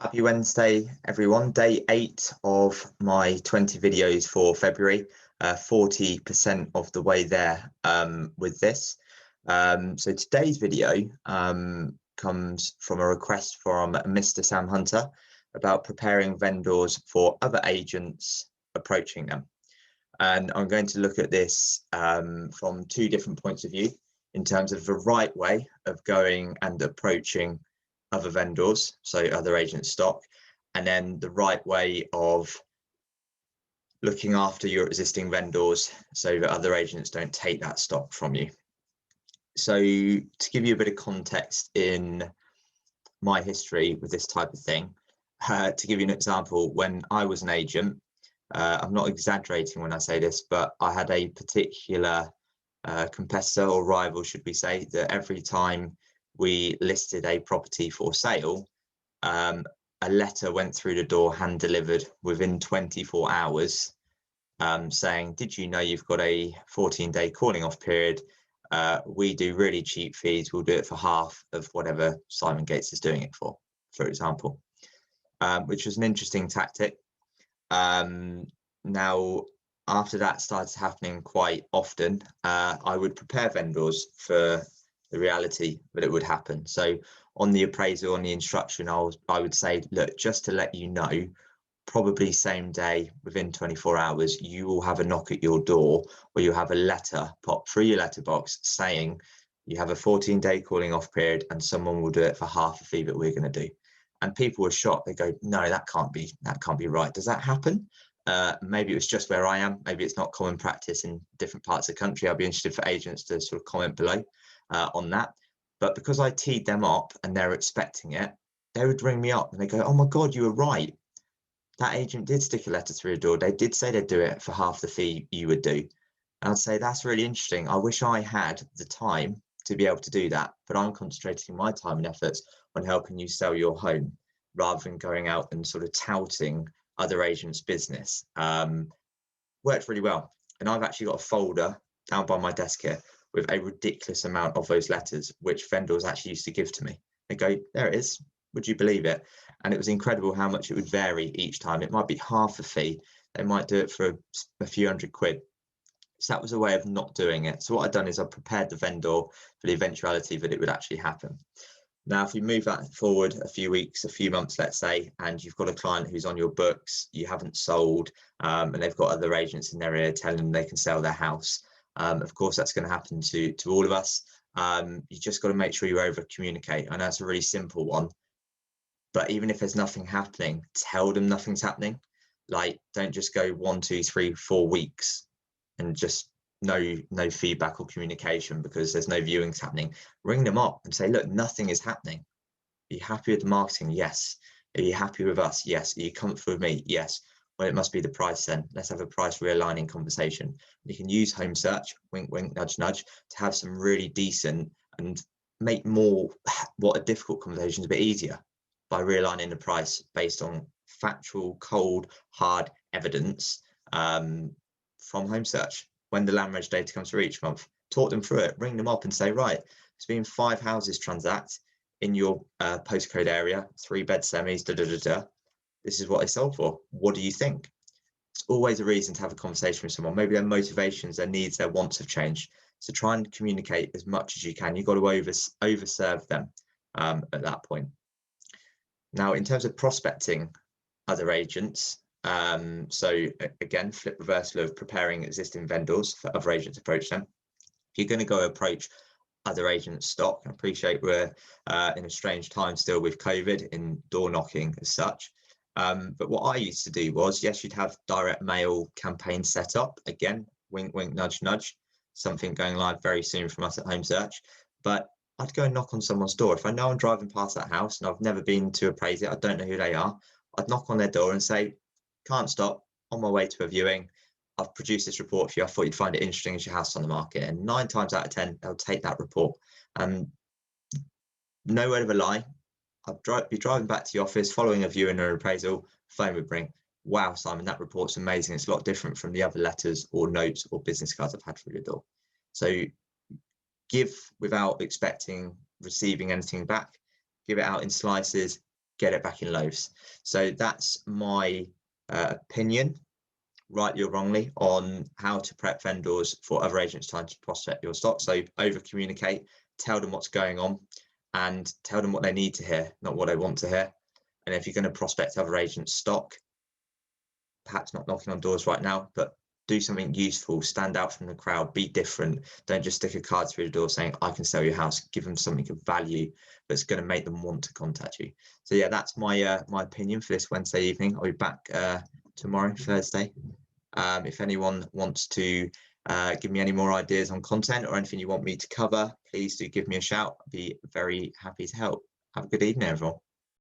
Happy Wednesday, everyone. Day 8 of my 20 videos for February, 40% of the way there with this. So today's video comes from a request from Mr. Sam Hunter about preparing vendors for other agents approaching them. And I'm going to look at this from two different points of view in terms of the right way of going and approaching other vendors, so other agent stock, and then the right way of looking after your existing vendors so that other agents don't take that stock from you. So to give you a bit of context in my history with this type of thing, to give you an example, when I was an agent, I'm not exaggerating when I say this, but I had a particular competitor or rival, should we say, that every time we listed a property for sale, a letter went through the door hand delivered within 24 hours saying, did you know you've got a 14-day calling off period? We do really cheap fees. We'll do it for half of whatever Simon Gates is doing it for example, which was an interesting tactic. Now, after that started happening quite often, I would prepare vendors for the reality that it would happen. So on the appraisal, on the instruction, I would say, look, just to let you know, probably same day, within 24 hours, you will have a knock at your door, or you have a letter pop through your letterbox saying you have a 14-day calling off period and someone will do it for half the fee that we're going to do. And people were shocked. They go, no, that can't be right. Does that happen? Maybe it was just where I am. Maybe it's not common practice in different parts of the country. I'll be interested for agents to sort of comment below on that. But because I teed them up and they're expecting it, they would ring me up and they go, oh my God, you were right. That agent did stick a letter through your door. They did say they'd do it for half the fee you would do. And I'd say, that's really interesting. I wish I had the time to be able to do that, but I'm concentrating my time and efforts on helping you sell your home rather than going out and sort of touting other agents' business. Worked really well. And I've actually got a folder down by my desk here with a ridiculous amount of those letters, which vendors actually used to give to me. They go, there it is. Would you believe it? And it was incredible how much it would vary each time. It might be half a fee. They might do it for a few £100. So that was a way of not doing it. So what I've done is I've prepared the vendor for the eventuality that it would actually happen. Now, if you move that forward a few weeks, a few months, let's say, and you've got a client who's on your books, you haven't sold, and they've got other agents in their ear telling them they can sell their house. Of course, that's going to happen to all of us. You just got to make sure you over communicate. I know it's a really simple one, but even if there's nothing happening, tell them nothing's happening. Like, don't just go 1, 2, 3, 4 weeks and just no feedback or communication because there's no viewings happening. Ring them up and say, look, nothing is happening. Are you happy with the marketing? Yes. Are you happy with us? Yes. Are you comfortable with me? Yes. Well, it must be the price then. Let's have a price realigning conversation. You can use home search, wink, wink, nudge, nudge, to have some really decent and make more what are difficult conversations a bit easier by realigning the price based on factual, cold, hard evidence from home search. When the land reg data comes through each month, talk them through it, ring them up and say, right, it's been 5 houses transact in your postcode area, 3-bed semis, this is what they sold for. What do you think? It's always a reason to have a conversation with someone. Maybe their motivations, their needs, their wants have changed. So try and communicate as much as you can. You've got to overserve them at that point. Now, in terms of prospecting other agents, so again, flip reversal of preparing existing vendors for other agents to approach them. If you're going to go approach other agents' stock, I appreciate we're in a strange time still with COVID in door knocking as such. But what I used to do was, yes, you'd have direct mail campaigns set up. Again, wink, wink, nudge, nudge, something going live very soon from us at Home Search. But I'd go and knock on someone's door. If I know I'm driving past that house and I've never been to appraise it, I don't know who they are, I'd knock on their door and say, can't stop, on my way to a viewing. I've produced this report for you. I thought you'd find it interesting as your house on the market. And 9 times out of 10, they'll take that report. No word of a lie. I'd be driving back to the office, following a viewing or appraisal, phone would ring. Wow, Simon, that report's amazing. It's a lot different from the other letters or notes or business cards I've had through the door. So give without expecting receiving anything back. Give it out in slices. get it back in loaves. So that's my opinion, rightly or wrongly, on how to prep vendors for other agents trying to prospect your stock. So over communicate, tell them what's going on, and tell them what they need to hear, not what they want to hear. And if you're going to prospect other agents' stock, perhaps not knocking on doors right now, but do something useful, stand out from the crowd, be different. Don't just stick a card through the door saying, I can sell your house. Give them something of value that's going to make them want to contact you. So yeah, that's my my opinion for this Wednesday evening. I'll be back tomorrow, Thursday. If anyone wants to give me any more ideas on content or anything you want me to cover, please do give me a shout. I'd be very happy to help. Have a good evening, everyone.